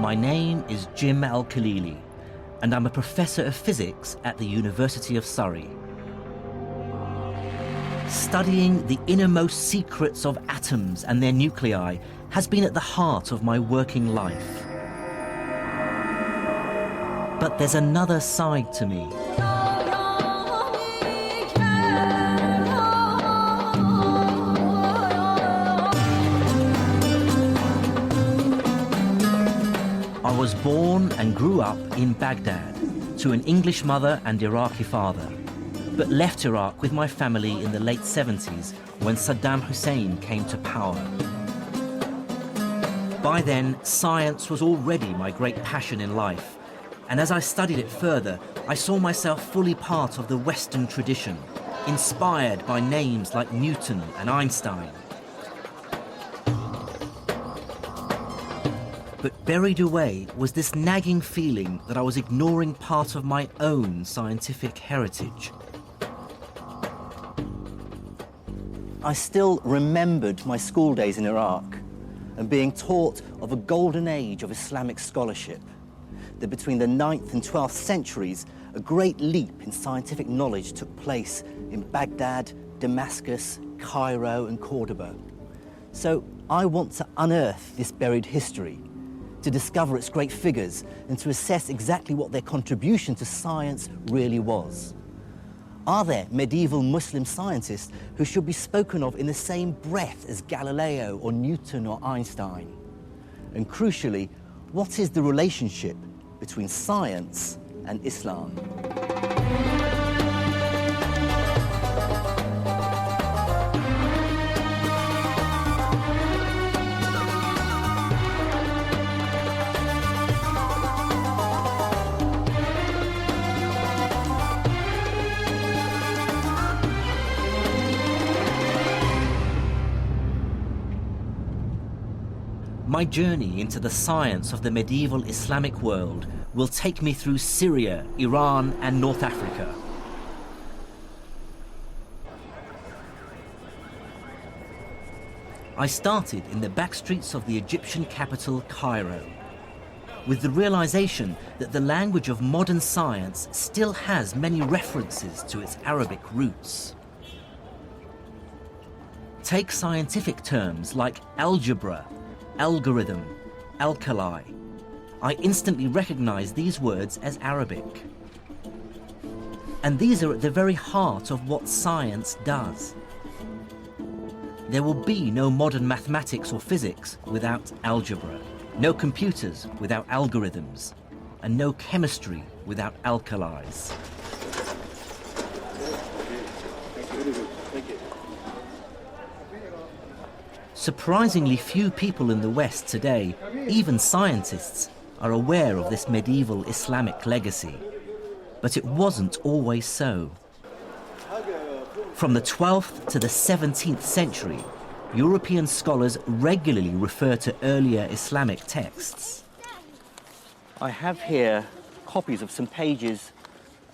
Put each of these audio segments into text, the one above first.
My name is Jim Al-Khalili, and I'm a professor of physics at the University of Surrey. Studying the innermost secrets of atoms and their nuclei has been at the heart of my working life. But there's another side to me. I was born and grew up in Baghdad to an English mother and Iraqi father, but left Iraq with my family in the late 70s when Saddam Hussein came to power. By then, science was already my great passion in life, and as I studied it further, I saw myself fully part of the Western tradition, inspired by names like Newton and Einstein. But buried away was this nagging feeling that I was ignoring part of my own scientific heritage. I still remembered my school days in Iraq and being taught of a golden age of Islamic scholarship, that between the 9th and 12th centuries, a great leap in scientific knowledge took place in Baghdad, Damascus, Cairo, and Cordoba. So I want to unearth this buried history, to discover its great figures, and to assess exactly what their contribution to science really was. Are there medieval Muslim scientists who should be spoken of in the same breath as Galileo or Newton or Einstein? And crucially, what is the relationship between science and Islam? My journey into the science of the medieval Islamic world will take me through Syria, Iran, and North Africa. I started in the back streets of the Egyptian capital, Cairo, with the realization that the language of modern science still has many references to its Arabic roots. Take scientific terms like algebra, algorithm, alkali. I instantly recognize these words as Arabic. And these are at the very heart of what science does. There will be no modern mathematics or physics without algebra, no computers without algorithms, and no chemistry without alkalis. Surprisingly few people in the West today, even scientists, are aware of this medieval Islamic legacy. But it wasn't always so. From the 12th to the 17th century, European scholars regularly refer to earlier Islamic texts. I have here copies of some pages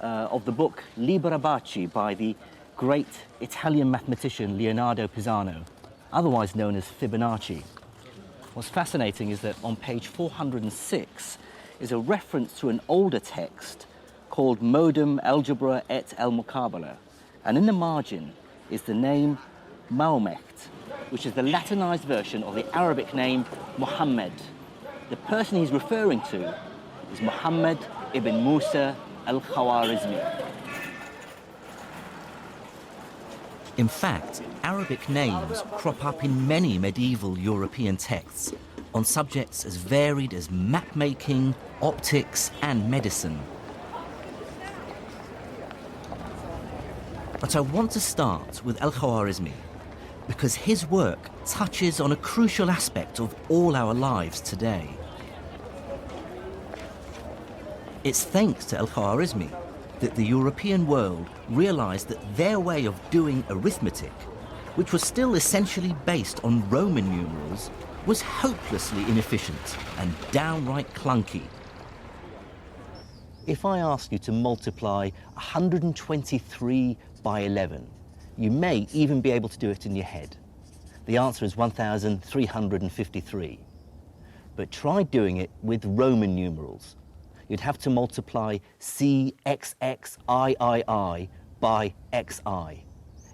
of the book Liber Abaci by the great Italian mathematician Leonardo Pisano, otherwise known as Fibonacci. What's fascinating is that on page 406 is a reference to an older text called Modum Algebra et el Muqabala, and in the margin is the name Mahomet, which is the Latinized version of the Arabic name Muhammad. The person he's referring to is Muhammad ibn Musa al-Khwarizmi. In fact, Arabic names crop up in many medieval European texts on subjects as varied as map-making, optics, and medicine. But I want to start with al-Khwarizmi because his work touches on a crucial aspect of all our lives today. It's thanks to al-Khwarizmi that the European world realized that their way of doing arithmetic, which was still essentially based on Roman numerals, was hopelessly inefficient and downright clunky. If I ask you to multiply 123 by 11, you may even be able to do it in your head. The answer is 1,353. but try doing it with Roman numerals. You'd have to multiply CXXIII by XI.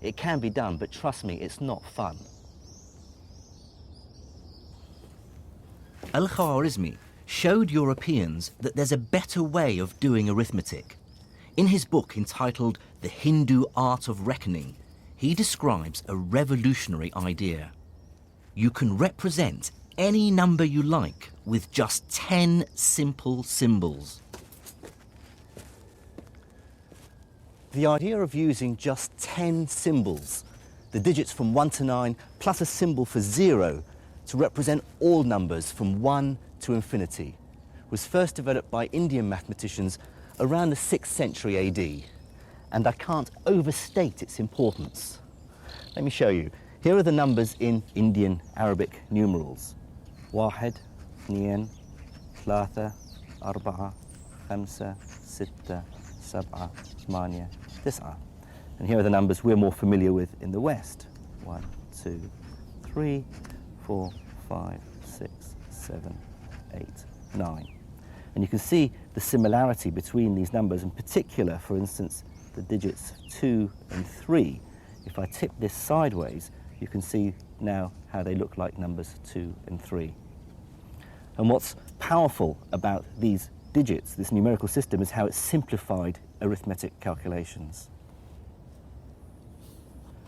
It can be done, but trust me, it's not fun. Al-Khwarizmi showed Europeans that there's a better way of doing arithmetic. In his book entitled The Hindu Art of Reckoning, he describes a revolutionary idea. You can represent any number you like with just 10 simple symbols. The idea of using just 10 symbols, the digits from 1 to 9, plus a symbol for 0, to represent all numbers from 1 to infinity, was first developed by Indian mathematicians around the 6th century AD, and I can't overstate its importance. Let me show you. Here are the numbers in Indian Arabic numerals. 1, 2, 3, 4, 5, 6, 7, 8, 9. And here are the numbers we're more familiar with in the West. 1, 2, 3, 4, 5, 6, 7, 8, 9. And you can see the similarity between these numbers, in particular, for instance, the digits 2 and 3. If I tip this sideways, you can see now how they look like numbers 2 and 3. And what's powerful about these digits, this numerical system, is how it's simplified arithmetic calculations.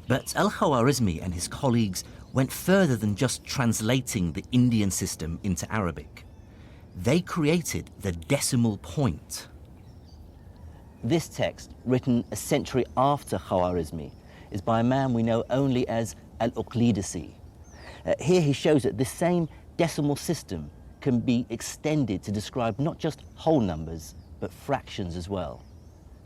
But Al-Khwarizmi and his colleagues went further than just translating the Indian system into Arabic. They created the decimal point. This text, written a century after Khwarizmi, is by a man we know only as Al-Uqlidisi. Here he shows that this same decimal system can be extended to describe not just whole numbers, but fractions as well.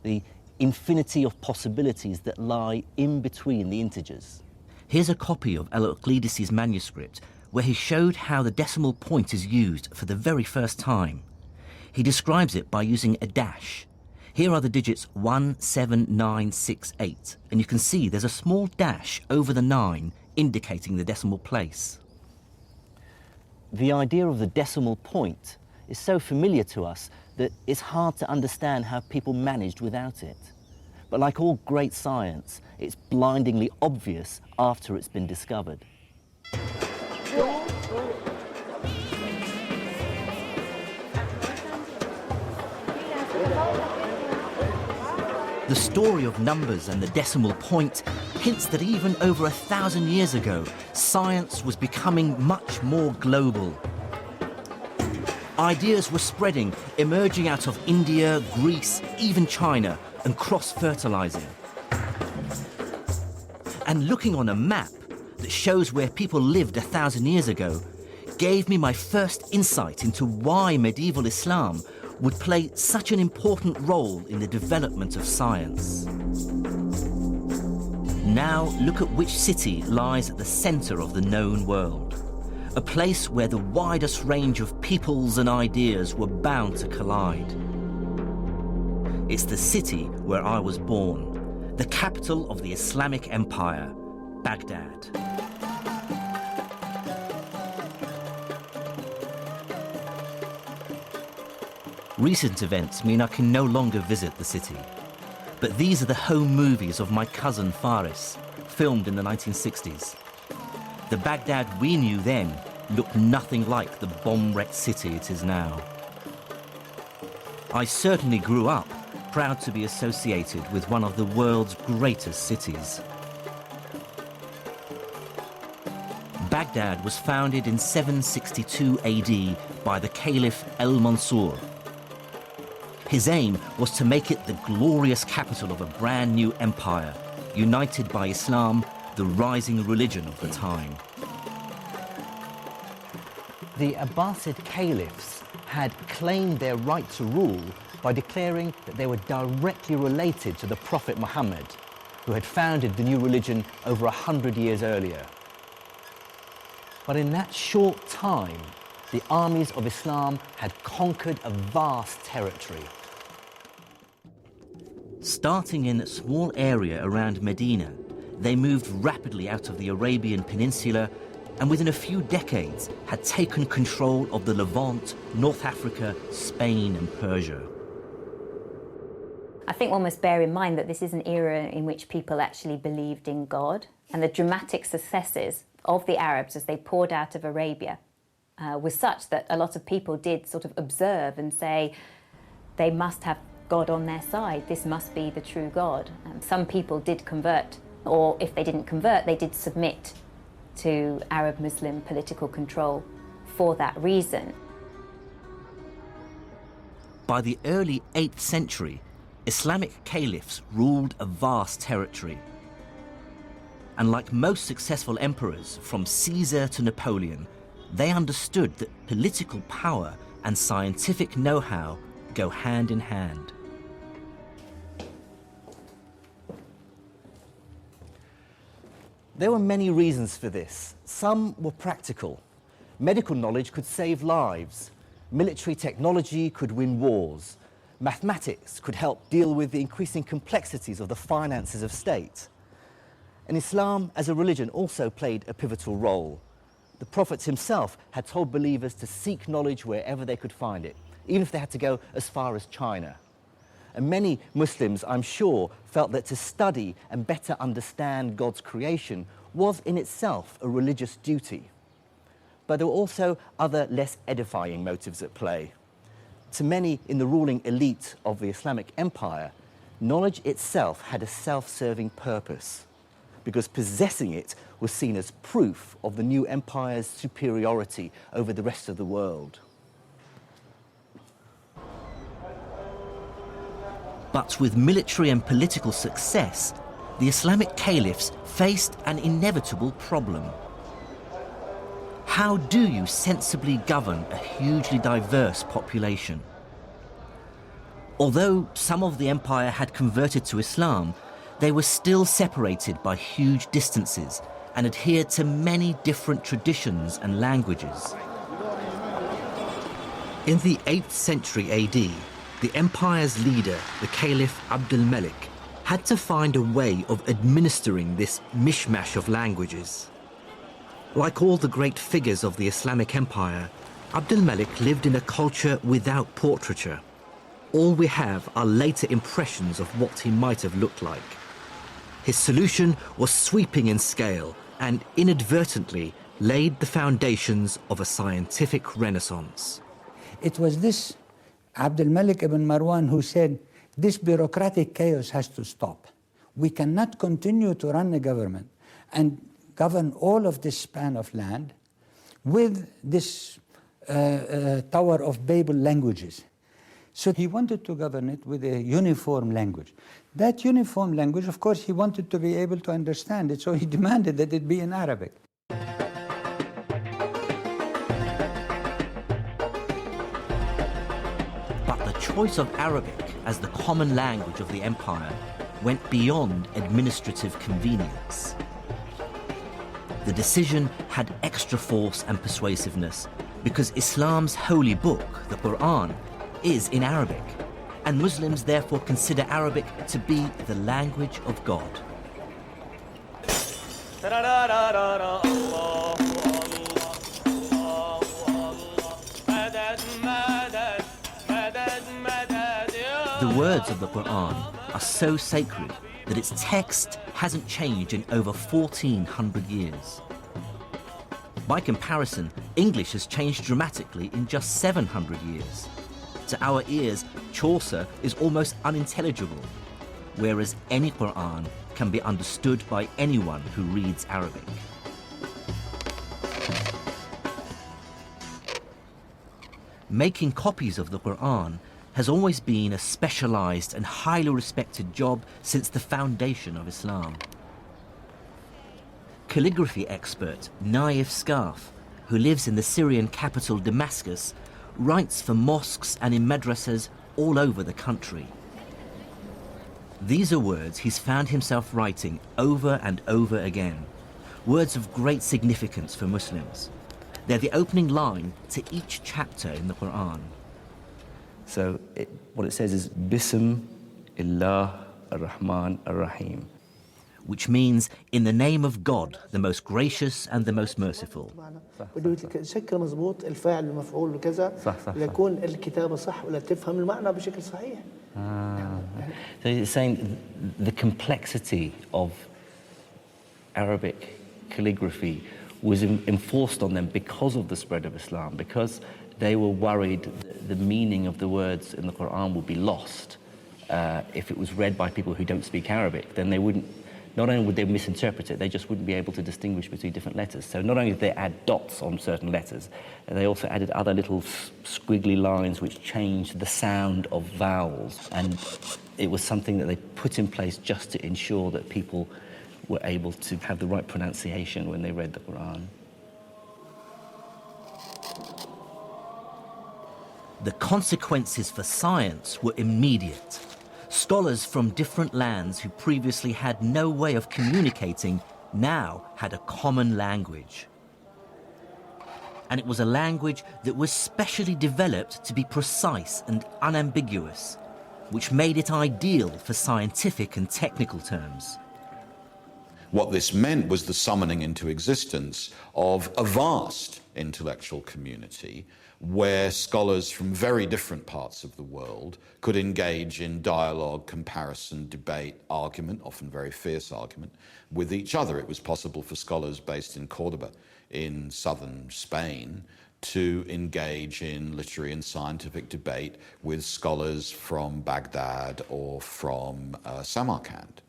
The infinity of possibilities that lie in between the integers. Here's a copy of Al-Uqlidisi's manuscript where he showed how the decimal point is used for the very first time. He describes it by using a dash. Here are the digits 1, 7, 9, 6, 8, and you can see there's a small dash over the 9 indicating the decimal place. The idea of the decimal point is so familiar to us that it's hard to understand how people managed without it. But like all great science, it's blindingly obvious after it's been discovered. The story of numbers and the decimal point hints that even over 1,000 years ago, science was becoming much more global. Ideas were spreading, emerging out of India, Greece, even China, and cross-fertilizing. And looking on a map that shows where people lived 1,000 years ago gave me my first insight into why medieval Islam would play such an important role in the development of science. Now look at which city lies at the center of the known world, a place where the widest range of peoples and ideas were bound to collide. It's the city where I was born, the capital of the Islamic Empire, Baghdad. Recent events mean I can no longer visit the city. But these are the home movies of my cousin Faris, filmed in the 1960s. The Baghdad we knew then looked nothing like the bomb-wrecked city it is now. I certainly grew up proud to be associated with one of the world's greatest cities. Baghdad was founded in 762 AD by the Caliph al-Mansur. His aim was to make it the glorious capital of a brand new empire, united by Islam, the rising religion of the time. The Abbasid caliphs had claimed their right to rule by declaring that they were directly related to the Prophet Muhammad, who had founded the new religion over 100 years earlier. But in that short time, the armies of Islam had conquered a vast territory. Starting in a small area around Medina, they moved rapidly out of the Arabian Peninsula and within a few decades had taken control of the Levant, North Africa, Spain and Persia. I think one must bear in mind that this is an era in which people actually believed in God, and the dramatic successes of the Arabs as they poured out of Arabia was such that a lot of people did sort of observe and say they must have God on their side, this must be the true God. Some people did convert, or if they didn't convert, they did submit to Arab-Muslim political control for that reason. By the early 8th century, Islamic caliphs ruled a vast territory. And like most successful emperors, from Caesar to Napoleon, they understood that political power and scientific know-how go hand in hand. There were many reasons for this. Some were practical. Medical knowledge could save lives. Military technology could win wars. Mathematics could help deal with the increasing complexities of the finances of state. And Islam as a religion also played a pivotal role. The Prophet himself had told believers to seek knowledge wherever they could find it, even if they had to go as far as China. And many Muslims, I'm sure, felt that to study and better understand God's creation was in itself a religious duty. But there were also other less edifying motives at play. To many in the ruling elite of the Islamic Empire, knowledge itself had a self-serving purpose, because possessing it was seen as proof of the new empire's superiority over the rest of the world. But with military and political success, the Islamic caliphs faced an inevitable problem. How do you sensibly govern a hugely diverse population? Although some of the empire had converted to Islam, they were still separated by huge distances and adhered to many different traditions and languages. In the 8th century AD, the empire's leader, the Caliph Abd al-Malik, had to find a way of administering this mishmash of languages. Like all the great figures of the Islamic Empire, Abd al-Malik lived in a culture without portraiture. All we have are later impressions of what he might have looked like. His solution was sweeping in scale and inadvertently laid the foundations of a scientific renaissance. It was this Abd al-Malik ibn Marwan who said, this bureaucratic chaos has to stop. We cannot continue to run a government and govern all of this span of land with this Tower of Babel languages. So he wanted to govern it with a uniform language. That uniform language, of course, he wanted to be able to understand it, so he demanded that it be in Arabic. But the choice of Arabic as the common language of the empire went beyond administrative convenience. The decision had extra force and persuasiveness because Islam's holy book, the Quran, is in Arabic, and Muslims therefore consider Arabic to be the language of God. The words of the Quran are so sacred that its text hasn't changed in over 1,400 years. By comparison, English has changed dramatically in just 700 years. To our ears, Chaucer is almost unintelligible, whereas any Quran can be understood by anyone who reads Arabic. Making copies of the Quran has always been a specialized and highly respected job since the foundation of Islam. Calligraphy expert Naif Scarf, who lives in the Syrian capital Damascus, writes for mosques and in madrasas all over the country. These are words he's found himself writing over and over again, words of great significance for Muslims. They're the opening line to each chapter in the Quran. So what it says is, Bism illah ar-Rahman ar-Rahim. which means in the name of God, the most gracious and the most merciful. بده يشكل مضبوط الفاعل المفعول وكذا ليكون الكتابة صح ولا تفهم المعنى بشكل صحيح. So you're saying the complexity of Arabic calligraphy was enforced on them because of the spread of Islam, because they were worried the meaning of the words in the Quran would be lost if it was read by people who don't speak Arabic. Then they wouldn't, not only would they misinterpret it, they just wouldn't be able to distinguish between different letters. So not only did they add dots on certain letters, they also added other little squiggly lines which changed the sound of vowels. And it was something that they put in place just to ensure that people were able to have the right pronunciation when they read the Quran. The consequences for science were immediate. Scholars from different lands who previously had no way of communicating now had a common language. And it was a language that was specially developed to be precise and unambiguous, which made it ideal for scientific and technical terms. What this meant was the summoning into existence of a vast intellectual community where scholars from very different parts of the world could engage in dialogue, comparison, debate, argument, often very fierce argument, with each other. It was possible for scholars based in Cordoba in southern Spain to engage in literary and scientific debate with scholars from Baghdad or from Samarkand.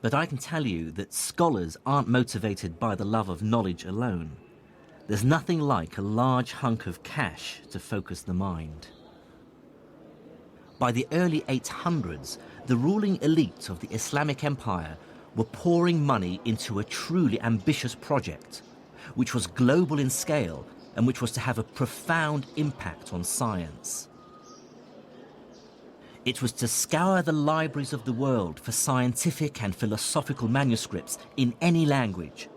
But I can tell you that scholars aren't motivated by the love of knowledge alone. There's nothing like a large hunk of cash to focus the mind. By the early 800s, the ruling elite of the Islamic Empire were pouring money into a truly ambitious project, which was global in scale and which was to have a profound impact on science. It was to scour the libraries of the world for scientific and philosophical manuscripts in any language.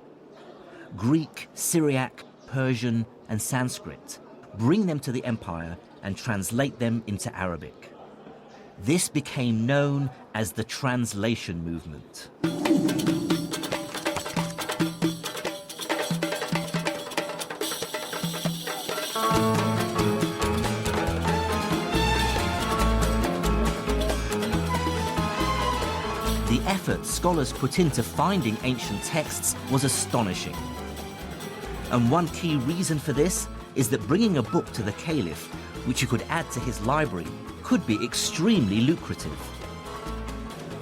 Greek, Syriac, Persian and Sanskrit, bring them to the empire and translate them into Arabic. This became known as the translation movement. The effort scholars put into finding ancient texts was astonishing. And one key reason for this is that bringing a book to the caliph, which he could add to his library, could be extremely lucrative.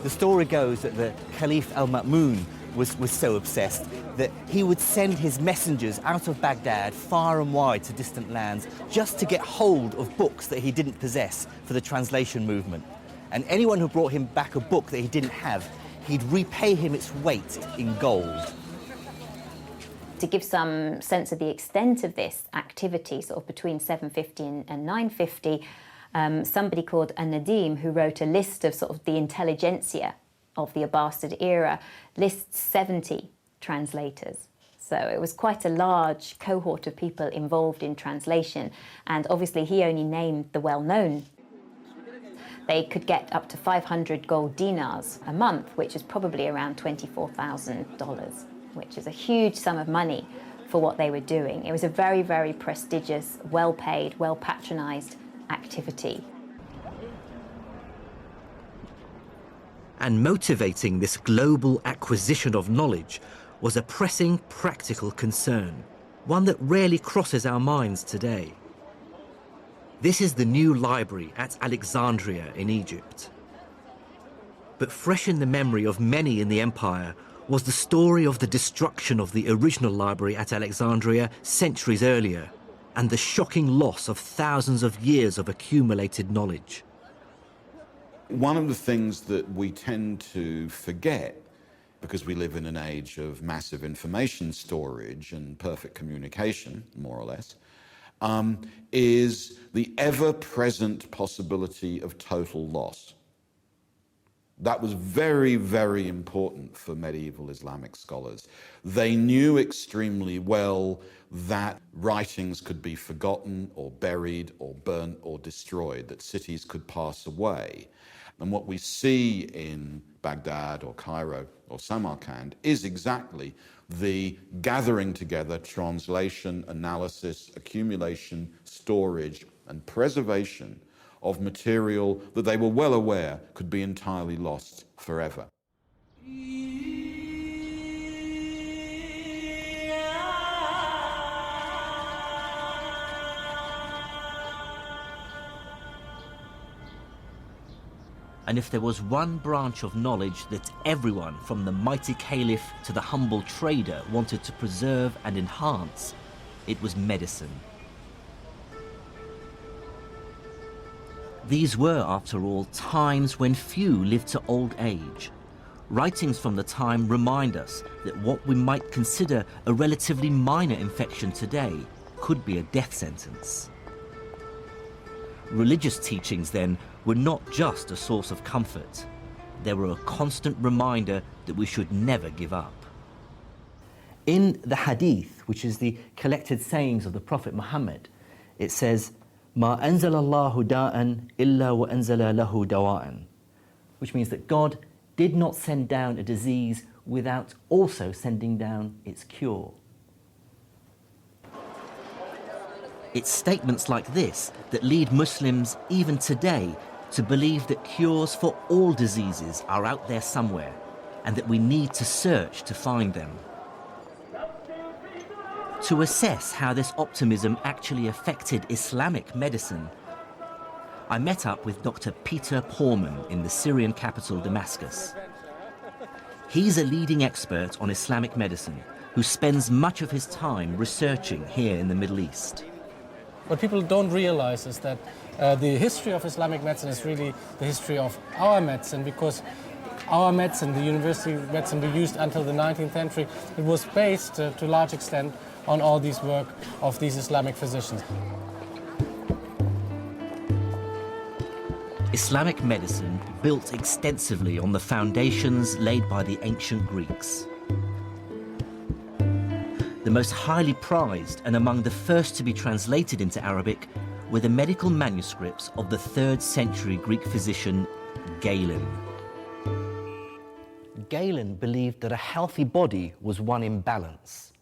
The story goes that the Caliph al-Ma'mun was so obsessed that he would send his messengers out of Baghdad far and wide to distant lands just to get hold of books that he didn't possess for the translation movement. And anyone who brought him back a book that he didn't have, he'd repay him its weight in gold. To give some sense of the extent of this activity, sort of between 750 and 950, somebody called An-Nadim, who wrote a list of sort of the intelligentsia of the Abbasid era, lists 70 translators. So it was quite a large cohort of people involved in translation, and obviously he only named the well-known. They could get up to 500 gold dinars a month, which is probably around $24,000, which is a huge sum of money for what they were doing. It was a very, very prestigious, well-paid, well-patronized activity. And motivating this global acquisition of knowledge was a pressing practical concern, one that rarely crosses our minds today. This is the new library at Alexandria in Egypt. But fresh in the memory of many in the empire was the story of the destruction of the original library at Alexandria centuries earlier, and the shocking loss of thousands of years of accumulated knowledge. One of the things that we tend to forget, because we live in an age of massive information storage and perfect communication, more or less, is the ever-present possibility of total loss. That was very, very important for medieval Islamic scholars. They knew extremely well that writings could be forgotten or buried or burnt or destroyed, that cities could pass away. And what we see in Baghdad or Cairo or Samarkand is exactly the gathering together, translation, analysis, accumulation, storage, and preservation of material that they were well aware could be entirely lost forever. And if there was one branch of knowledge that everyone, from the mighty caliph to the humble trader, wanted to preserve and enhance, it was medicine. These were, after all, times when few lived to old age. Writings from the time remind us that what we might consider a relatively minor infection today could be a death sentence. Religious teachings, then, were not just a source of comfort. They were a constant reminder that we should never give up. In the Hadith, which is the collected sayings of the Prophet Muhammad, it says, "Ma anzala Allahu da'an illa wa anzala lahu dawa'an," which means that God did not send down a disease without also sending down its cure. It's statements like this that lead Muslims, even today, to believe that cures for all diseases are out there somewhere, and that we need to search to find them. To assess how this optimism actually affected Islamic medicine, I met up with Dr. Peter Porman in the Syrian capital Damascus. He's a leading expert on Islamic medicine who spends much of his time researching here in the Middle East. What people don't realize is that the history of Islamic medicine is really the history of our medicine, because our medicine, the university medicine we used until the 19th century, it was based to a large extent on all these work of these Islamic physicians. Islamic medicine built extensively on the foundations laid by the ancient Greeks. The most highly prized and among the first to be translated into Arabic were the medical manuscripts of the 3rd century Greek physician Galen. Galen believed that a healthy body was one in balance,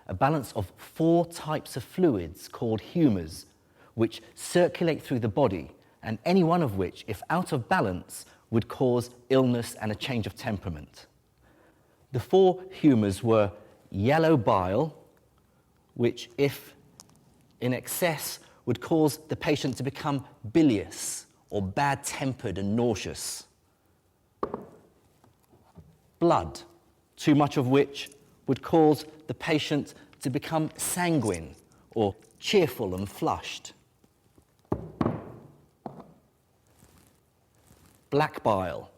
a balance of 4 types of fluids called humours, which circulate through the body, and any one of which, if out of balance, would cause illness and a change of temperament. The 4 humours were yellow bile, which, if in excess, would cause the patient to become bilious or bad-tempered and nauseous. Blood, too much of which would cause the patient to become sanguine or cheerful and flushed. Black bile,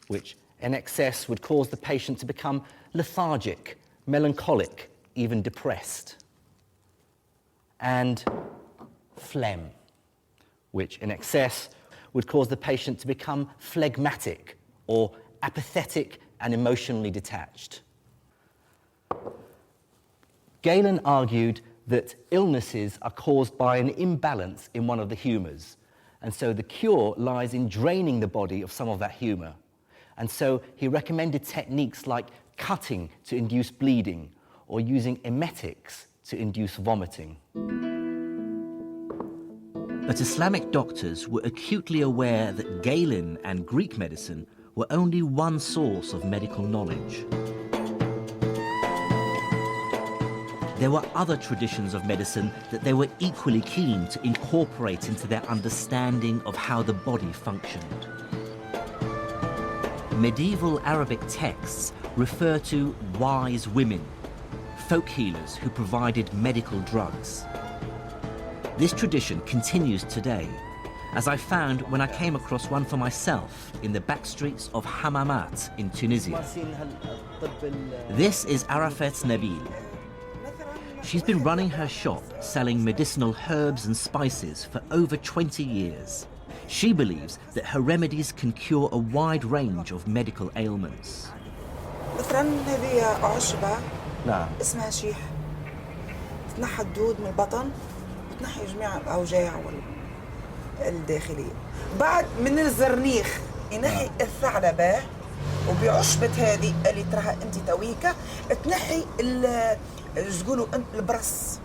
which in excess would cause the patient to become lethargic, melancholic, even depressed. And phlegm, which in excess would cause the patient to become phlegmatic or apathetic and emotionally detached. Galen argued that illnesses are caused by an imbalance in one of the humours, and so the cure lies in draining the body of some of that humour. And so he recommended techniques like cutting to induce bleeding or using emetics to induce vomiting. But Islamic doctors were acutely aware that Galen and Greek medicine were only one source of medical knowledge. There were other traditions of medicine that they were equally keen to incorporate into their understanding of how the body functioned. Medieval Arabic texts refer to wise women, folk healers who provided medical drugs. This tradition continues today, as I found when I came across one for myself in the back streets of Hammamat in Tunisia. This is Arafat Nabil. She's been running her shop selling medicinal herbs and spices for over 20 years. She believes that her remedies can cure a wide range of medical ailments. مثلا هذه عشبة نعم. اسمها شيح، تنحى الدود من البطن وتنحي جميع الأوجاع الداخلية. بعد من الزرنيخ ينحي الثعلبة، وبعشبة هذه اللي تراها أنت تويكة تنحي تقولوا البرص.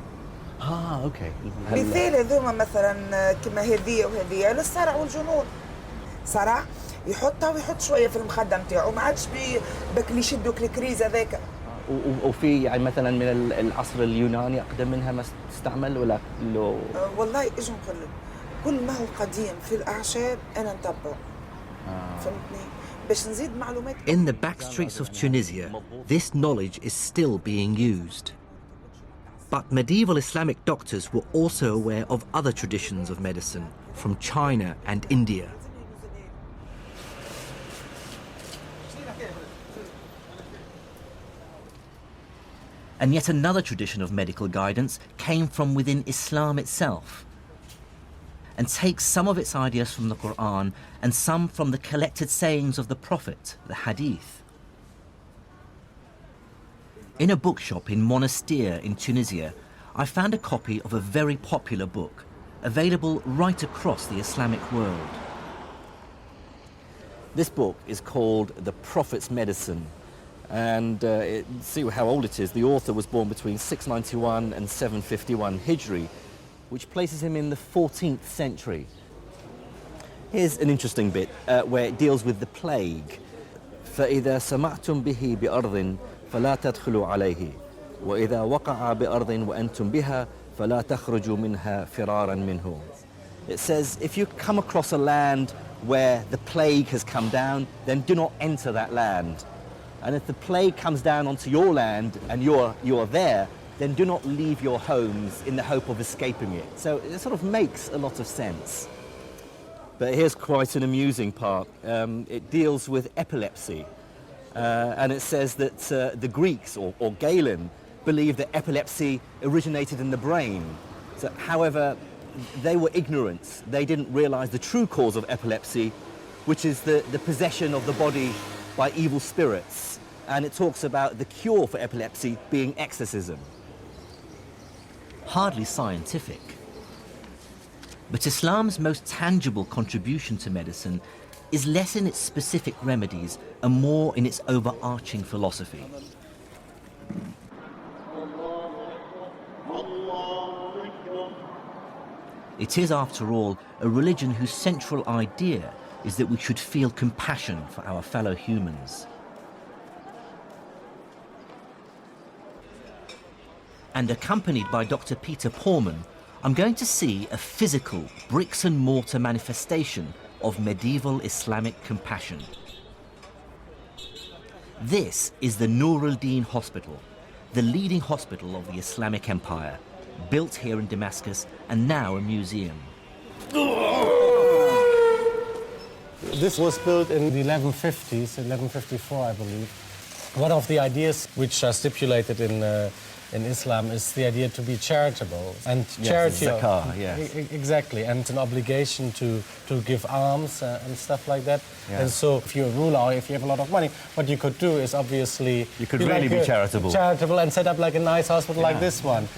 اوكي. مثال هذوما مثلا كما هذه وهذه للصرع والجنون. صرع يحطها ويحط شويه في المخدة نتاعو، ما عادش بك يشدوا الكريز هذاك. وفي يعني مثلا من العصر اليوناني اقدم منها ما تستعمل ولا لو؟ والله ايش نقول لك، كل ما هو قديم في الاعشاب انا نتبعه. فهمتني؟ باش نزيد معلومات. In the back streets of Tunisia, this knowledge is still being used. But medieval Islamic doctors were also aware of other traditions of medicine from China and India. And yet another tradition of medical guidance came from within Islam itself, and takes some of its ideas from the Quran and some from the collected sayings of the Prophet, the Hadith. In a bookshop in Monastir in Tunisia, I found a copy of a very popular book, available right across the Islamic world. This book is called The Prophet's Medicine, and see how old it is. The author was born between 691 and 751 Hijri, which places him in the 14th century. Here's an interesting bit where it deals with the plague. فإذا سمعتم به بأرض فلا تدخلوا عليه وإذا وقع بأرض وأنتم بها فلا تخرجوا منها فرارا منه. It says if you come across a land where the plague has come down, then do not enter that land. And if the plague comes down onto your land and you are there, then do not leave your homes in the hope of escaping it. So it sort of makes a lot of sense. But here's quite an amusing part. It deals with epilepsy. And it says that the Greeks, or Galen, believed that epilepsy originated in the brain. So, however, they were ignorant. They didn't realize the true cause of epilepsy, which is the possession of the body by evil spirits. And it talks about the cure for epilepsy being exorcism. Hardly scientific. But Islam's most tangible contribution to medicine is less in its specific remedies and more in its overarching philosophy. It is, after all, a religion whose central idea is that we should feel compassion for our fellow humans. And accompanied by Dr. Peter Porman, I'm going to see a physical, bricks and mortar manifestation of medieval Islamic compassion. This is the Nur al-Din Hospital, the leading hospital of the Islamic Empire, built here in Damascus and now a museum. This was built in the 1150s, 1154, I believe. One of the ideas which are stipulated in Islam is the idea to be charitable, and charity, zakah, yes. Exactly, and an obligation to give alms and stuff like that. Yeah. And so, if you're a ruler or if you have a lot of money, what you could do is obviously you could really be charitable, and set up like a nice hospital like this one.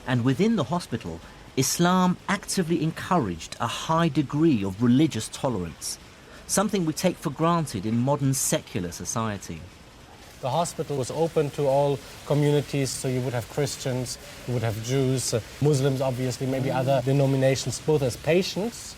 And within the hospital, Islam actively encouraged a high degree of religious tolerance, something we take for granted in modern secular society. The hospital was open to all communities, so you would have Christians, you would have Jews, Muslims obviously, maybe other denominations, both as patients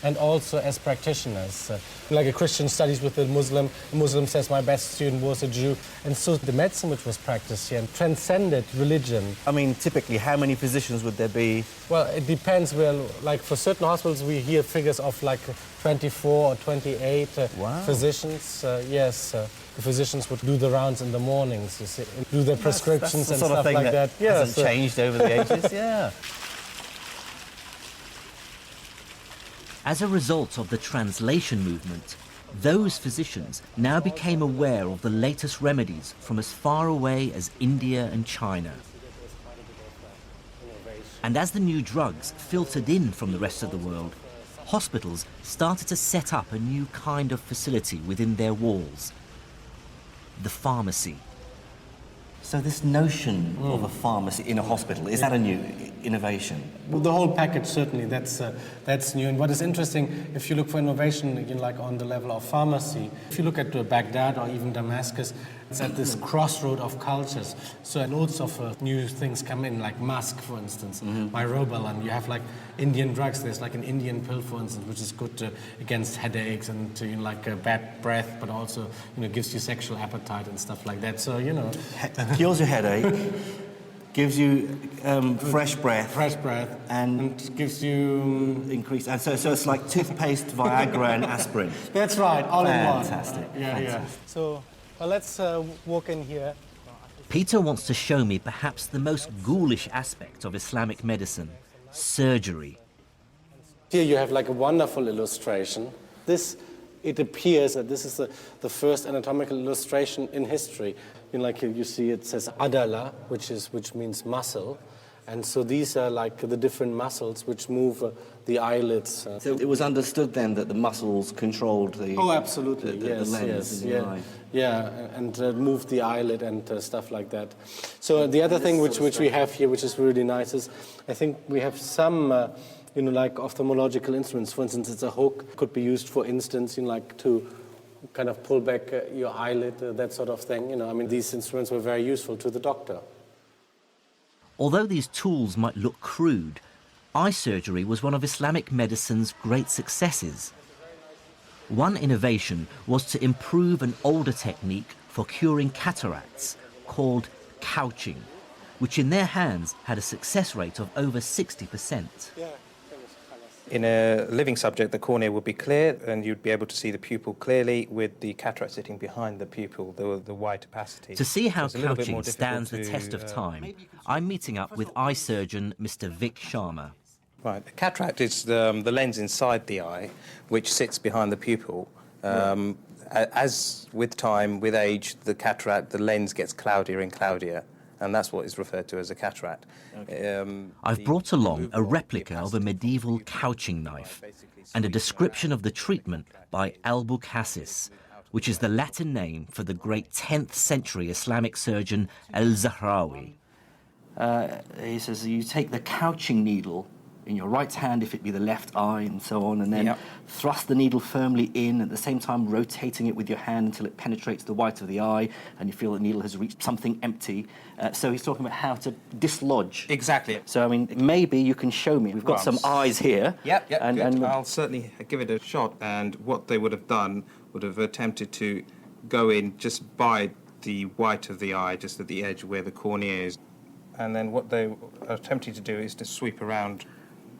and also as practitioners. Like a Christian studies with a Muslim says my best student was a Jew, and so the medicine which was practiced here transcended religion. I mean, typically, how many physicians would there be? Well, it depends. Well, like for certain hospitals, we hear figures of like 24 or 28 physicians. Yes. The physicians would do the rounds in the mornings, you see, do their prescriptions and stuff like that. Yes, hasn't changed over the ages, yeah. As a result of the translation movement, those physicians now became aware of the latest remedies from as far away as India and China. And as the new drugs filtered in from the rest of the world, hospitals started to set up a new kind of facility within their walls, the pharmacy. So this notion of a pharmacy in a hospital, is that a new innovation? Well, the whole package, certainly, that's new. And what is interesting, if you look for innovation, again, like on the level of pharmacy, if you look at Baghdad or even Damascus, it's at this crossroad of cultures. So and all sorts of new things come in, like musk, for instance, myrobalan. You have like Indian drugs. There's like an Indian pill, for instance, which is good against headaches and to, bad breath, but also gives you sexual appetite and stuff like that. So Cures your headache, gives you fresh breath, and gives you increased. And so it's like toothpaste, Viagra, and aspirin. That's right, all in one. Fantastic. Yeah. So let's walk in here. Peter wants to show me perhaps the most ghoulish aspect of Islamic medicine, surgery. Here you have like a wonderful illustration. It appears that this is the first anatomical illustration in history. Like you see, it says adala, which means muscle, and so these are like the different muscles which move the eyelids. So it was understood then that the muscles controlled the absolutely, the lens in the eye. Yeah, and moved the eyelid and stuff like that. So the other thing which we have here, which is really nice, is I think we have some. Like ophthalmological instruments. For instance, it's a hook, could be used, for instance, like to kind of pull back your eyelid, that sort of thing. These instruments were very useful to the doctor. Although these tools might look crude, eye surgery was one of Islamic medicine's great successes. One innovation was to improve an older technique for curing cataracts called couching, which in their hands had a success rate of over 60%. In a living subject, the cornea would be clear and you'd be able to see the pupil clearly with the cataract sitting behind the pupil, the wide opacity. To see how couching stands the test of time, I'm meeting up with eye surgeon Mr. Vic Sharma. Right, the cataract is the lens inside the eye, which sits behind the pupil. As with time, with age, the lens gets cloudier and cloudier. And that's what is referred to as a cataract. Okay. I've brought along a replica of a medieval couching knife and a description of the treatment by Al-Bukhasis, which is the Latin name for the great 10th century Islamic surgeon Al-Zahrawi. He says you take the couching needle in your right hand, if it be the left eye, and so on, and then thrust the needle firmly in, at the same time rotating it with your hand until it penetrates the white of the eye, and you feel the needle has reached something empty. So he's talking about how to dislodge. Exactly. So, maybe you can show me. We've got some eyes here. Yep, and I'll certainly give it a shot. And what they would have done would have attempted to go in just by the white of the eye, just at the edge where the cornea is. And then what they are attempting to do is to sweep around,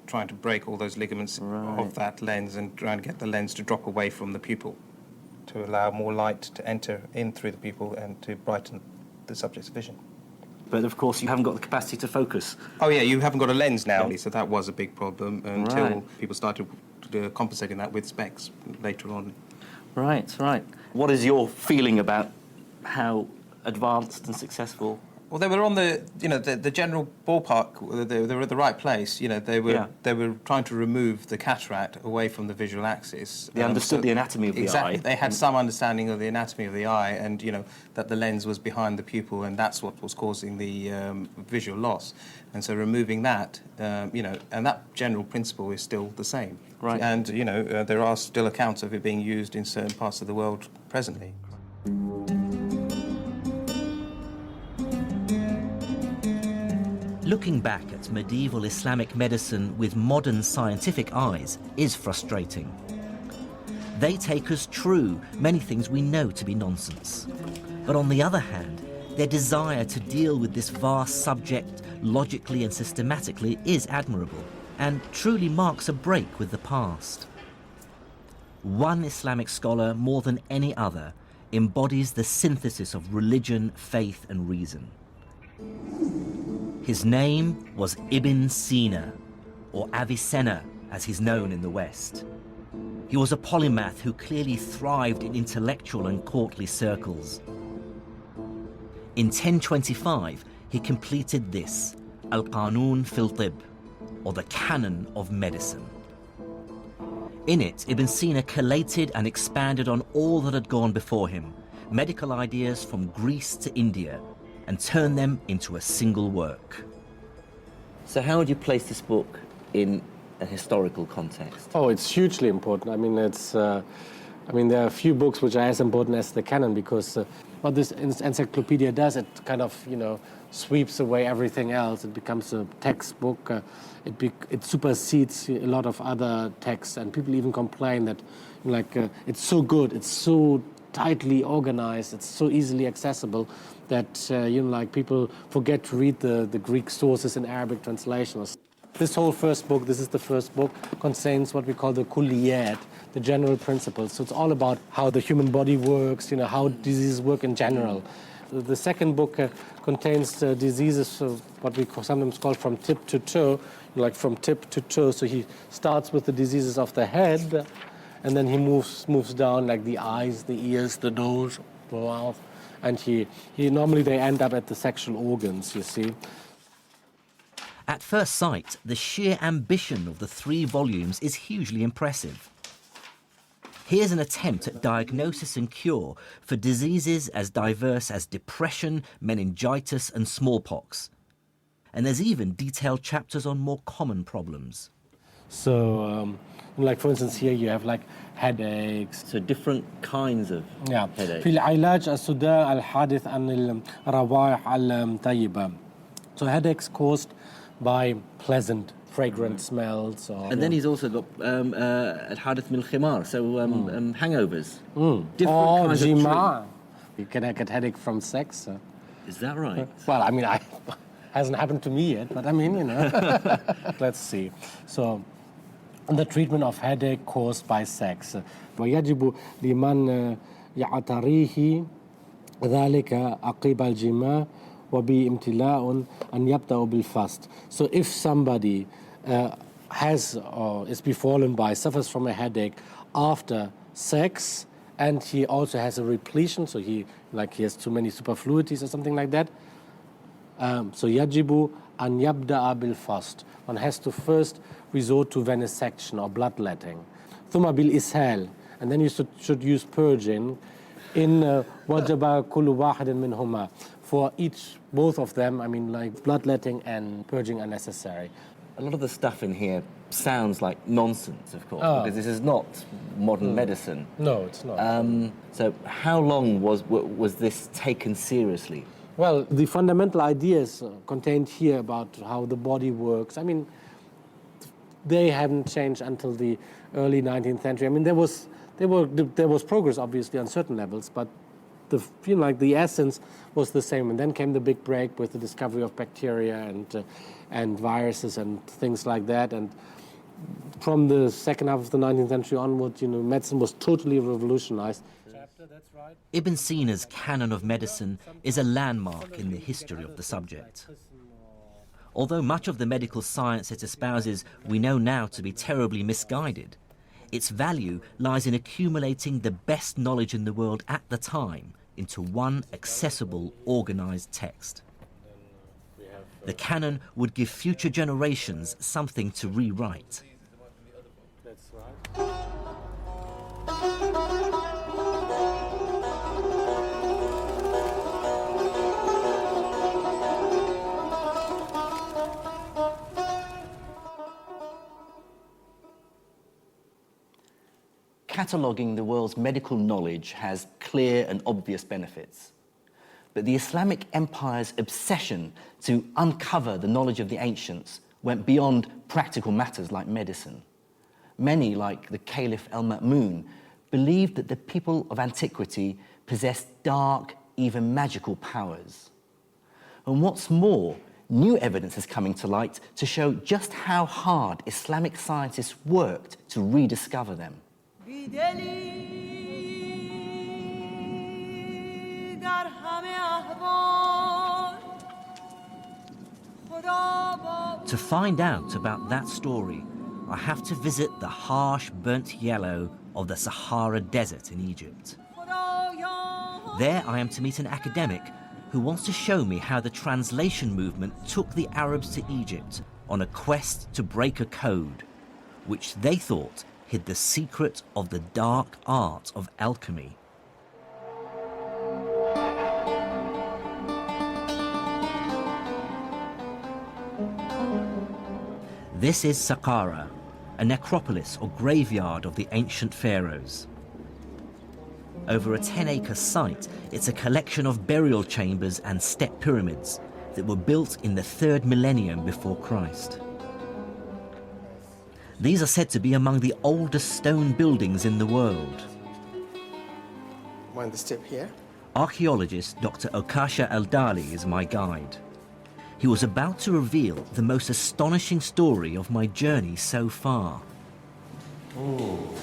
trying to break all those ligaments of that lens and trying to get the lens to drop away from the pupil to allow more light to enter in through the pupil and to brighten the subject's vision. But of course you haven't got the capacity to focus. Oh yeah, you haven't got a lens now, so that was a big problem until people started compensating that with specs later on. Right. What is your feeling about how advanced and successful? Well, they were on the general ballpark. They were at the right place. They were trying to remove the cataract away from the visual axis. They understood the anatomy of the eye. Exactly. They had some understanding of the anatomy of the eye, and that the lens was behind the pupil, and that's what was causing the visual loss. And so removing that, and that general principle is still the same. Right. And there are still accounts of it being used in certain parts of the world presently. Looking back at medieval Islamic medicine with modern scientific eyes is frustrating. They take as true many things we know to be nonsense. But on the other hand, their desire to deal with this vast subject logically and systematically is admirable and truly marks a break with the past. One Islamic scholar, more than any other, embodies the synthesis of religion, faith and reason. His name was Ibn Sina, or Avicenna, as he's known in the West. He was a polymath who clearly thrived in intellectual and courtly circles. In 1025, he completed this, Al-Qanun fil Tib, or the Canon of Medicine. In it, Ibn Sina collated and expanded on all that had gone before him, medical ideas from Greece to India, and turned them into a single work. So how would you place this book in a historical context? Oh, it's hugely important. I mean, there are a few books which are as important as the canon, because what this encyclopedia does, it kind of, sweeps away everything else. It becomes a textbook. It supersedes a lot of other texts, and people even complain that, it's so good, it's so tightly organized, it's so easily accessible that, people forget to read the Greek sources in Arabic translations. This whole first book, this is the first book, contains what we call the kulliyat, the general principles. So it's all about how the human body works, how diseases work in general. The second book contains diseases, what we sometimes call from tip to toe, from tip to toe. So he starts with the diseases of the head, and then he moves down, like the eyes, the ears, the nose, the mouth, and he normally they end up at the sexual organs, you see. At first sight, the sheer ambition of the 3 volumes is hugely impressive. Here's an attempt at diagnosis and cure for diseases as diverse as depression, meningitis, and smallpox. And there's even detailed chapters on more common problems. So, for instance, here you have headaches. So different kinds of headaches. في العلاج الصداع الحادث عن الروائح الطيبة. So headaches caused by pleasant, fragrant smells. And then he's also got الحادث من الخمار, so hangovers. Different kinds of treatment. You can get headache from sex. Is that right? Well, hasn't happened to me yet, but let's see. So, the treatment of headache caused by sex. ويجب لمن يعتريه ذلك عقب الجماع وبامتلاء أن يبدأ بالفست. So if somebody has or is befallen by, suffers from a headache after sex, and he also has a repletion, so he has too many superfluities or something like that, so يجب أن يبدأ بالفست. One has to first resort to venesection or bloodletting. ثم بالإسهال, and then you should use purging. إن وجب كل واحد منهما. For both of them, bloodletting and purging are necessary. A lot of the stuff in here sounds like nonsense, of course, because this is not modern medicine. No, it's not. So how long was this taken seriously? Well, the fundamental ideas contained here about how the body works, they haven't changed until the early 19th century. There was progress, obviously, on certain levels, but the essence was the same. And then came the big break with the discovery of bacteria and viruses and things like that. And from the second half of the 19th century onward, medicine was totally revolutionized. Ibn Sina's canon of medicine is a landmark in the history of the subject. Although much of the medical science it espouses we know now to be terribly misguided, its value lies in accumulating the best knowledge in the world at the time into one accessible, organized text. The canon would give future generations something to rewrite. Cataloguing the world's medical knowledge has clear and obvious benefits. But the Islamic Empire's obsession to uncover the knowledge of the ancients went beyond practical matters like medicine. Many, like the Caliph al-Ma'mun, believed that the people of antiquity possessed dark, even magical powers. And what's more, new evidence is coming to light to show just how hard Islamic scientists worked to rediscover them. To find out about that story, I have to visit the harsh, burnt yellow of the Sahara Desert in Egypt. There I am to meet an academic who wants to show me how the translation movement took the Arabs to Egypt on a quest to break a code, which they thought hid the secret of the dark art of alchemy. This is Saqqara, a necropolis or graveyard of the ancient pharaohs. Over a 10-acre site, it's a collection of burial chambers and step pyramids that were built in the 3rd millennium before Christ. These are said to be among the oldest stone buildings in the world. Mind the step here? Archaeologist Dr. Okasha Al-Dali is my guide. He was about to reveal the most astonishing story of my journey so far. Oh,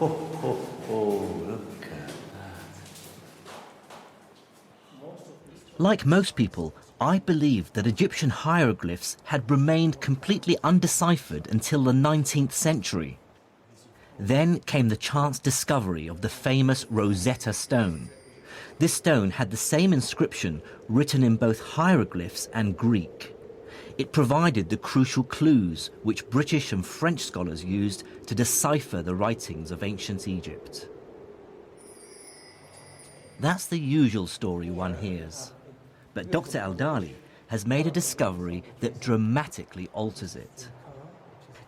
look at that. Like most people, I believed that Egyptian hieroglyphs had remained completely undeciphered until the 19th century. Then came the chance discovery of the famous Rosetta Stone. This stone had the same inscription written in both hieroglyphs and Greek. It provided the crucial clues which British and French scholars used to decipher the writings of ancient Egypt. That's the usual story one hears. But Dr. Al-Dali has made a discovery that dramatically alters it.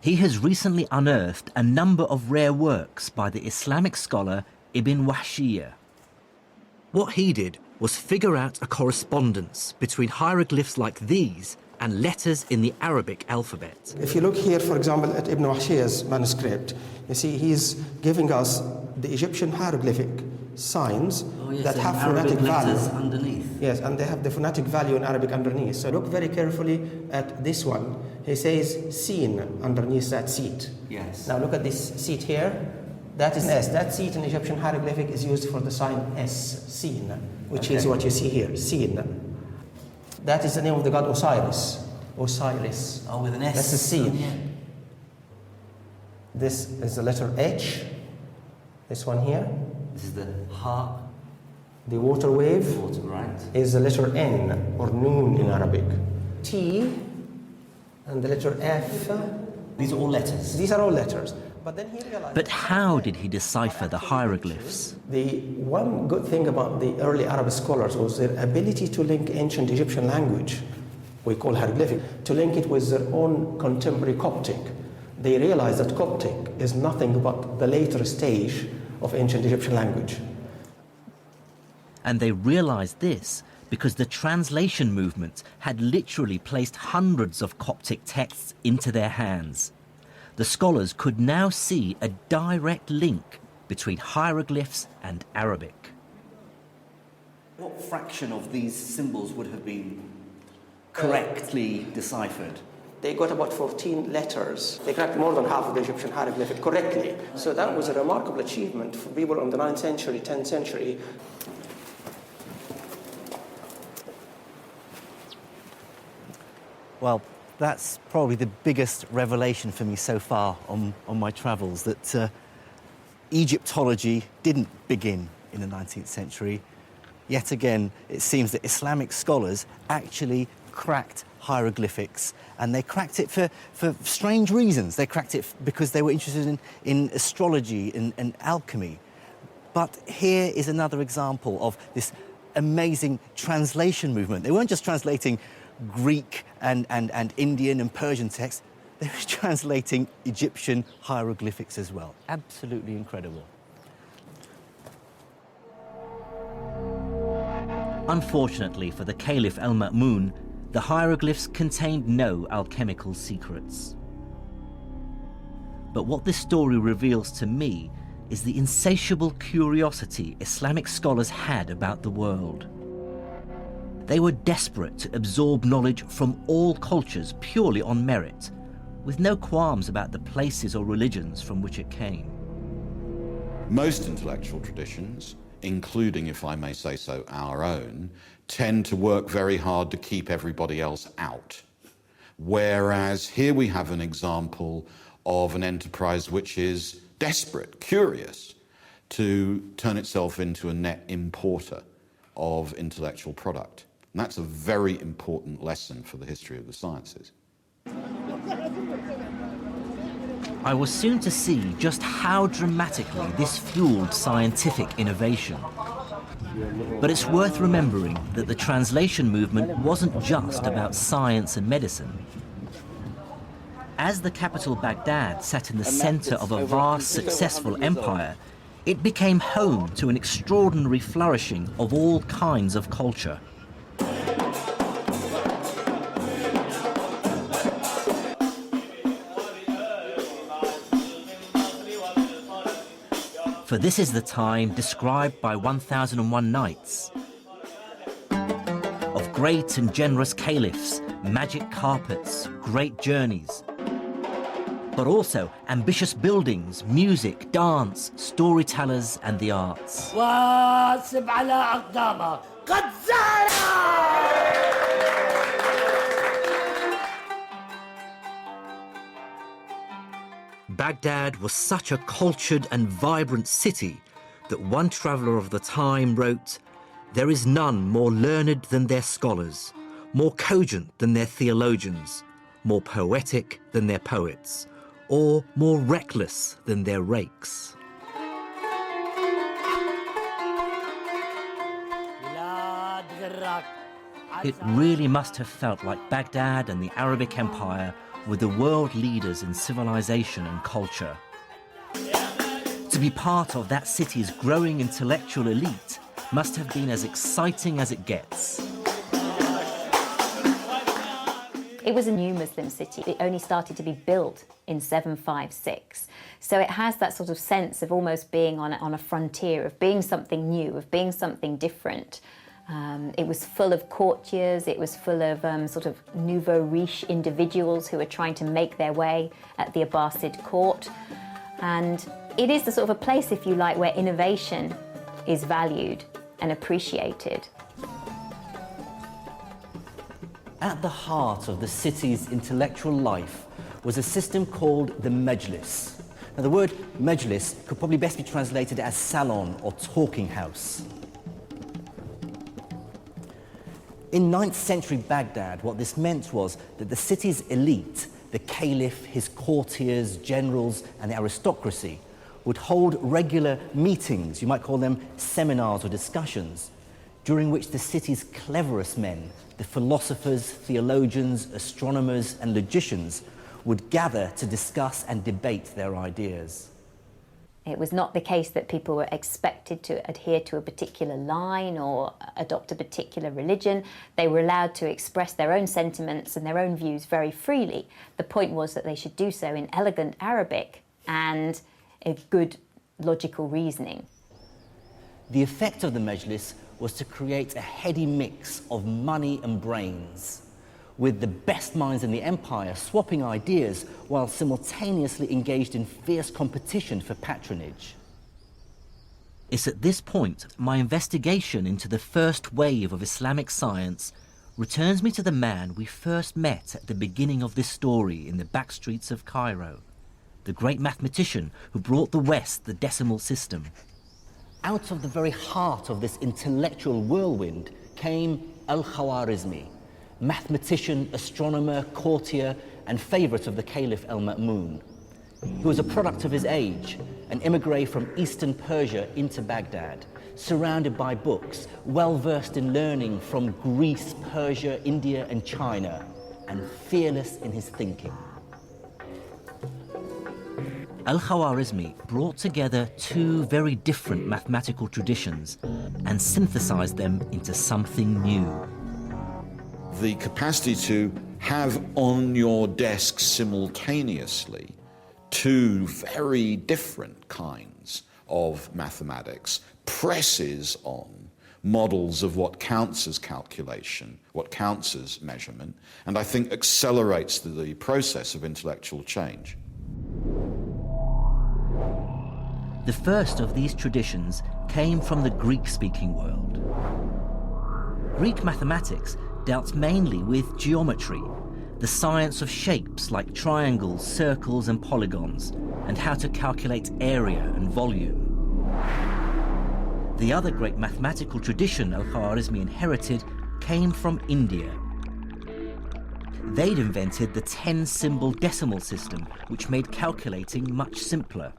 He has recently unearthed a number of rare works by the Islamic scholar Ibn Wahshiyya. What he did was figure out a correspondence between hieroglyphs like these and letters in the Arabic alphabet. If you look here, for example, at Ibn Wahshiyya's manuscript, you see he's giving us the Egyptian hieroglyphic signs that have phonetic value underneath. Yes, and they have the phonetic value in Arabic underneath. So look very carefully at this one. He says "seen" underneath that seat. Yes. Now look at this seat here. That is S. That seat in Egyptian hieroglyphic is used for the sign S, seen, which is what you see here, seen. That is the name of the god Osiris. Osiris. Oh, with an S. That's a seen. Oh, yeah. This is the letter H. This one here. This is the ha. The water wave Right. is the letter N, or noon in Arabic. T and the letter F. These are all letters. These are all letters. But then he realized... But how did he decipher the hieroglyphs? The one good thing about the early Arab scholars was their ability to link ancient Egyptian language, we call hieroglyphic, to link it with their own contemporary Coptic. They realized that Coptic is nothing but the later stage of ancient Egyptian language. And they realized this because the translation movement had literally placed hundreds of Coptic texts into their hands. The scholars could now see a direct link between hieroglyphs and Arabic. What fraction of these symbols would have been correctly deciphered? They got about 14 letters. They cracked more than half of the Egyptian hieroglyphic correctly. So that was a remarkable achievement for people in the 9th century, 10th century. Well, that's probably the biggest revelation for me so far on my travels, that Egyptology didn't begin in the 19th century. Yet again, it seems that Islamic scholars actually cracked hieroglyphics, and they cracked it for strange reasons. They cracked it because they were interested in astrology and alchemy. But here is another example of this amazing translation movement. They weren't just translating Greek and Indian and Persian texts, they were translating Egyptian hieroglyphics as well. Absolutely incredible. Unfortunately for the Caliph al-Ma'mun, the hieroglyphs contained no alchemical secrets. But what this story reveals to me is the insatiable curiosity Islamic scholars had about the world. They were desperate to absorb knowledge from all cultures purely on merit, with no qualms about the places or religions from which it came. Most intellectual traditions, including, if I may say so, our own, tend to work very hard to keep everybody else out. Whereas here we have an example of an enterprise which is desperate, curious, to turn itself into a net importer of intellectual product. And that's a very important lesson for the history of the sciences. I was soon to see just how dramatically this fueled scientific innovation. But it's worth remembering that the translation movement wasn't just about science and medicine. As the capital Baghdad sat in the center of a vast, successful empire, it became home to an extraordinary flourishing of all kinds of culture. For this is the time described by 1001 Nights, of great and generous caliphs, magic carpets, great journeys, but also ambitious buildings, music, dance, storytellers and the arts. Baghdad was such a cultured and vibrant city that one traveller of the time wrote, "There is none more learned than their scholars, more cogent than their theologians, more poetic than their poets, or more reckless than their rakes." It really must have felt like Baghdad and the Arabic Empire were the world leaders in civilization and culture. To be part of that city's growing intellectual elite must have been as exciting as it gets. It was a new Muslim city. It only started to be built in 756. So it has that sort of sense of almost being on a frontier, of being something new, of being something different. It was full of courtiers, it was full of sort of nouveau riche individuals who were trying to make their way at the Abbasid court. And it is the sort of a place, if you like, where innovation is valued and appreciated. At the heart of the city's intellectual life was a system called the Majlis. Now, the word Majlis could probably best be translated as salon or talking house. In 9th century Baghdad, what this meant was that the city's elite, the caliph, his courtiers, generals, and the aristocracy, would hold regular meetings, you might call them seminars or discussions, during which the city's cleverest men, the philosophers, theologians, astronomers, and logicians, would gather to discuss and debate their ideas. It was not the case that people were expected to adhere to a particular line or adopt a particular religion. They were allowed to express their own sentiments and their own views very freely. The point was that they should do so in elegant Arabic and a good logical reasoning. The effect of the Majlis was to create a heady mix of money and brains, with the best minds in the empire swapping ideas while simultaneously engaged in fierce competition for patronage. It's at this point my investigation into the first wave of Islamic science returns me to the man we first met at the beginning of this story in the back streets of Cairo, the great mathematician who brought the West the decimal system. Out of the very heart of this intellectual whirlwind came Al-Khwarizmi, mathematician, astronomer, courtier, and favourite of the Caliph al-Ma'mun. He was a product of his age, an immigrant from eastern Persia into Baghdad, surrounded by books, well-versed in learning from Greece, Persia, India, and China, and fearless in his thinking. Al-Khwarizmi brought together two very different mathematical traditions and synthesized them into something new. The capacity to have on your desk simultaneously two very different kinds of mathematics presses on models of what counts as calculation, what counts as measurement, and I think accelerates the process of intellectual change. The first of these traditions came from the Greek-speaking world. Greek mathematics dealt mainly with geometry, the science of shapes like triangles, circles, and polygons, and how to calculate area and volume. The other great mathematical tradition Al-Khwarizmi inherited came from India. They'd invented the 10-symbol decimal system, which made calculating much simpler.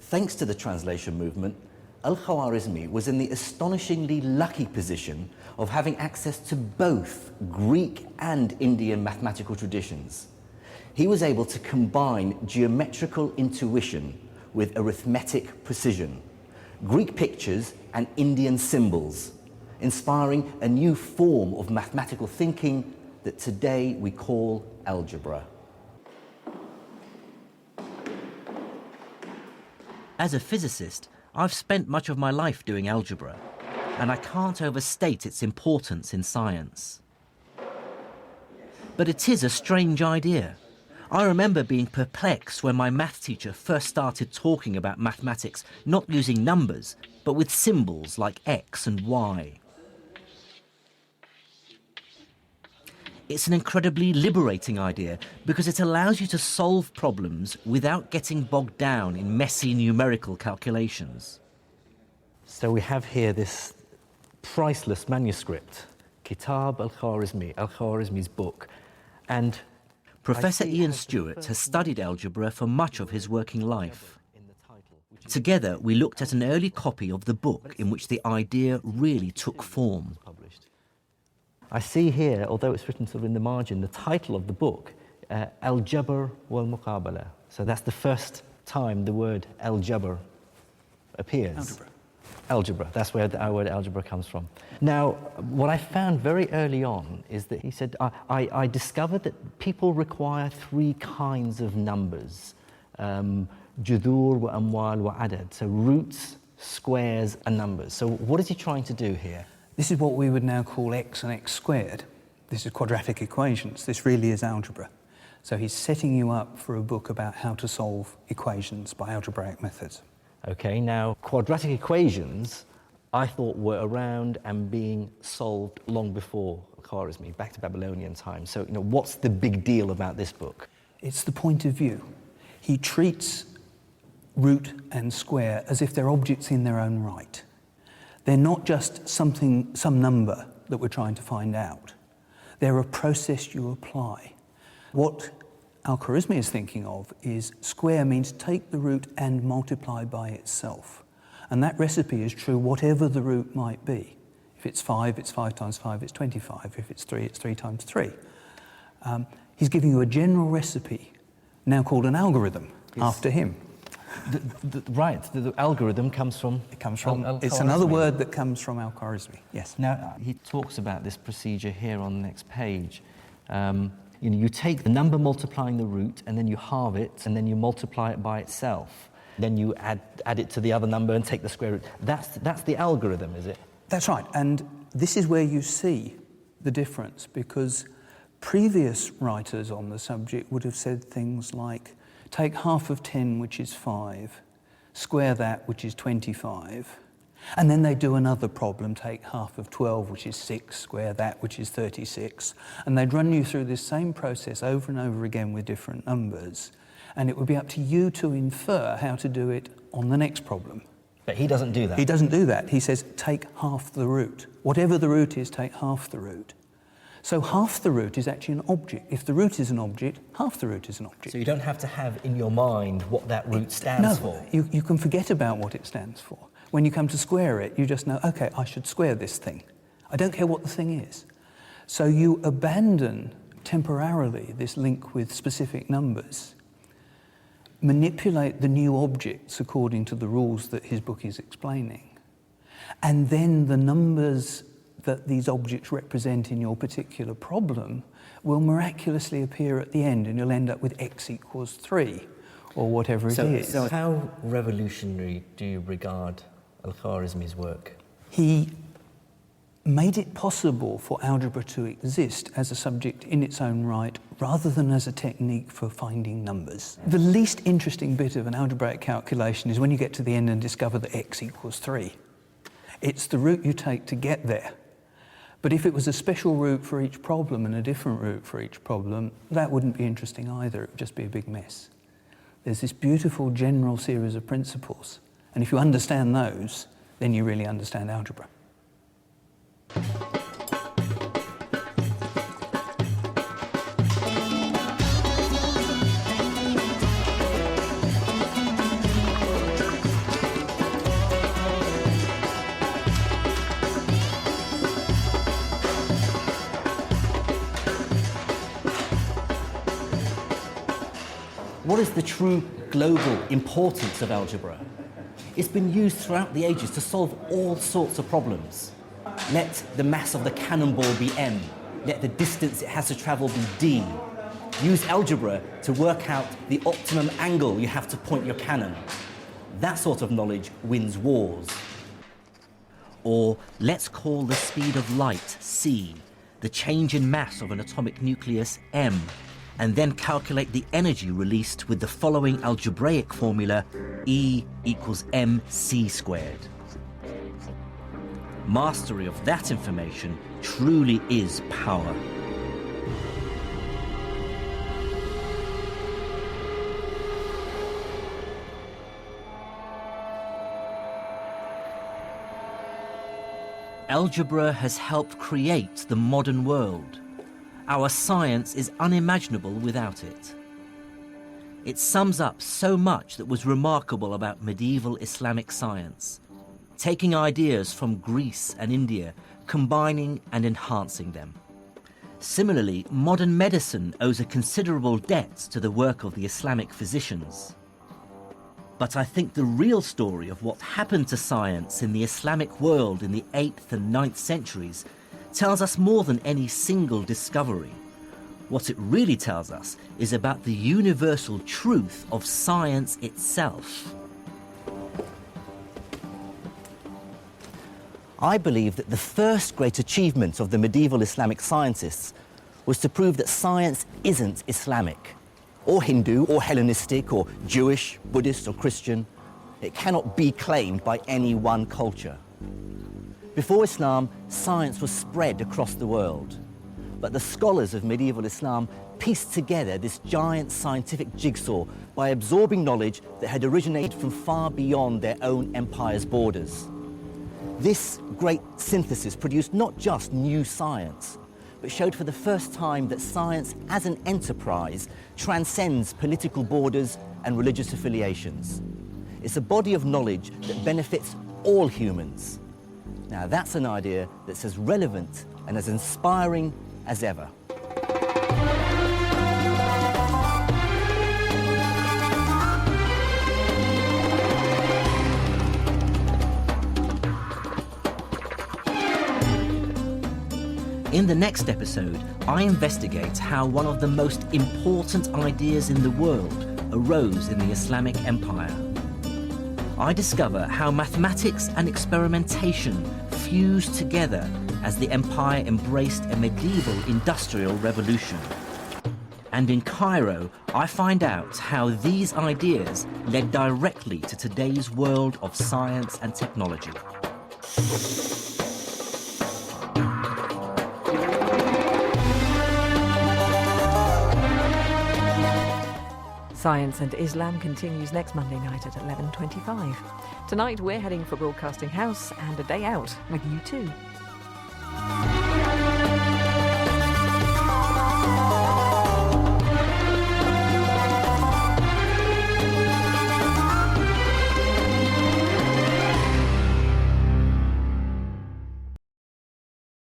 Thanks to the translation movement, Al-Khwarizmi was in the astonishingly lucky position of having access to both Greek and Indian mathematical traditions. He was able to combine geometrical intuition with arithmetic precision, Greek pictures and Indian symbols, inspiring a new form of mathematical thinking that today we call algebra. As a physicist, I've spent much of my life doing algebra, and I can't overstate its importance in science. But it is a strange idea. I remember being perplexed when my math teacher first started talking about mathematics not using numbers, but with symbols like X and Y. It's an incredibly liberating idea because it allows you to solve problems without getting bogged down in messy numerical calculations. So we have here this priceless manuscript, Kitab al-Khwarizmi, al-Khwarizmi's book, and Professor Ian Stewart has studied algebra for much of his working life. Together, we looked at an early copy of the book in which the idea really took form. I see here, although it's written sort of in the margin, the title of the book, Al-Jabr wal-Muqabala. So that's the first time the word al-Jabr appears. Algebra. Algebra, that's where our word algebra comes from. Now, what I found very early on is that he said, I discovered that people require three kinds of numbers, judur wa amwal wa adad, so roots, squares and numbers. So what is he trying to do here? This is what we would now call x and x squared. This is quadratic equations. This really is algebra. So he's setting you up for a book about how to solve equations by algebraic methods. Okay, now quadratic equations I thought were around and being solved long before Khwarizmi, back to Babylonian times. So, what's the big deal about this book? It's the point of view. He treats root and square as if they're objects in their own right. They're not just some number that we're trying to find out. They're a process you apply. What Al-Khwarizmi is thinking of is square means take the root and multiply by itself. And that recipe is true whatever the root might be. If it's 5, it's 5 times 5, it's 25. If it's 3, it's 3 times 3. He's giving you a general recipe, now called an algorithm, after him. The algorithm comes from... It comes from... It's another word that comes from Al-Khwarizmi, yes. Now, he talks about this procedure here on the next page. You take the number multiplying the root, and then you halve it, and then you multiply it by itself. Then you add it to the other number and take the square root. That's the algorithm, is it? That's right, and this is where you see the difference, because previous writers on the subject would have said things like, take half of 10, which is 5, square that, which is 25, and then they do another problem, take half of 12, which is 6, square that, which is 36, and they'd run you through this same process over and over again with different numbers, and it would be up to you to infer how to do it on the next problem. But he doesn't do that. He doesn't do that. He says, take half the root. Whatever the root is, take half the root. So half the root is actually an object. If the root is an object, half the root is an object. So you don't have to have in your mind what that root stands for. You can forget about what it stands for. When you come to square it, you just know, okay, I should square this thing. I don't care what the thing is. So you abandon temporarily this link with specific numbers, manipulate the new objects according to the rules that his book is explaining, and then the numbers that these objects represent in your particular problem will miraculously appear at the end, and you'll end up with x equals 3, or whatever it is. So how revolutionary do you regard Al-Khwarizmi's work? He made it possible for algebra to exist as a subject in its own right, rather than as a technique for finding numbers. The least interesting bit of an algebraic calculation is when you get to the end and discover that x equals 3. It's the route you take to get there. But if it was a special route for each problem and a different route for each problem, that wouldn't be interesting either. It would just be a big mess. There's this beautiful general series of principles, and if you understand those, then you really understand algebra. is the true global importance of algebra? It's been used throughout the ages to solve all sorts of problems. Let the mass of the cannonball be m. Let the distance it has to travel be d. Use algebra to work out the optimum angle you have to point your cannon. That sort of knowledge wins wars. Or let's call the speed of light c, the change in mass of an atomic nucleus m, and then calculate the energy released with the following algebraic formula: E equals mc squared. Mastery of that information truly is power. Algebra has helped create the modern world. Our science is unimaginable without it. It sums up so much that was remarkable about medieval Islamic science, taking ideas from Greece and India, combining and enhancing them. Similarly, modern medicine owes a considerable debt to the work of the Islamic physicians. But I think the real story of what happened to science in the Islamic world in the 8th and 9th centuries tells us more than any single discovery. What it really tells us is about the universal truth of science itself. I believe that the first great achievement of the medieval Islamic scientists was to prove that science isn't Islamic, or Hindu, or Hellenistic, or Jewish, Buddhist, or Christian. It cannot be claimed by any one culture. Before Islam, science was spread across the world. But the scholars of medieval Islam pieced together this giant scientific jigsaw by absorbing knowledge that had originated from far beyond their own empire's borders. This great synthesis produced not just new science, but showed for the first time that science as an enterprise transcends political borders and religious affiliations. It's a body of knowledge that benefits all humans. Now that's an idea that's as relevant and as inspiring as ever. In the next episode, I investigate how one of the most important ideas in the world arose in the Islamic Empire. I discover how mathematics and experimentation fused together as the empire embraced a medieval industrial revolution. And in Cairo, I find out how these ideas led directly to today's world of science and technology. Science and Islam continues next Monday night at 11:25. Tonight we're heading for Broadcasting House and a day out with U2.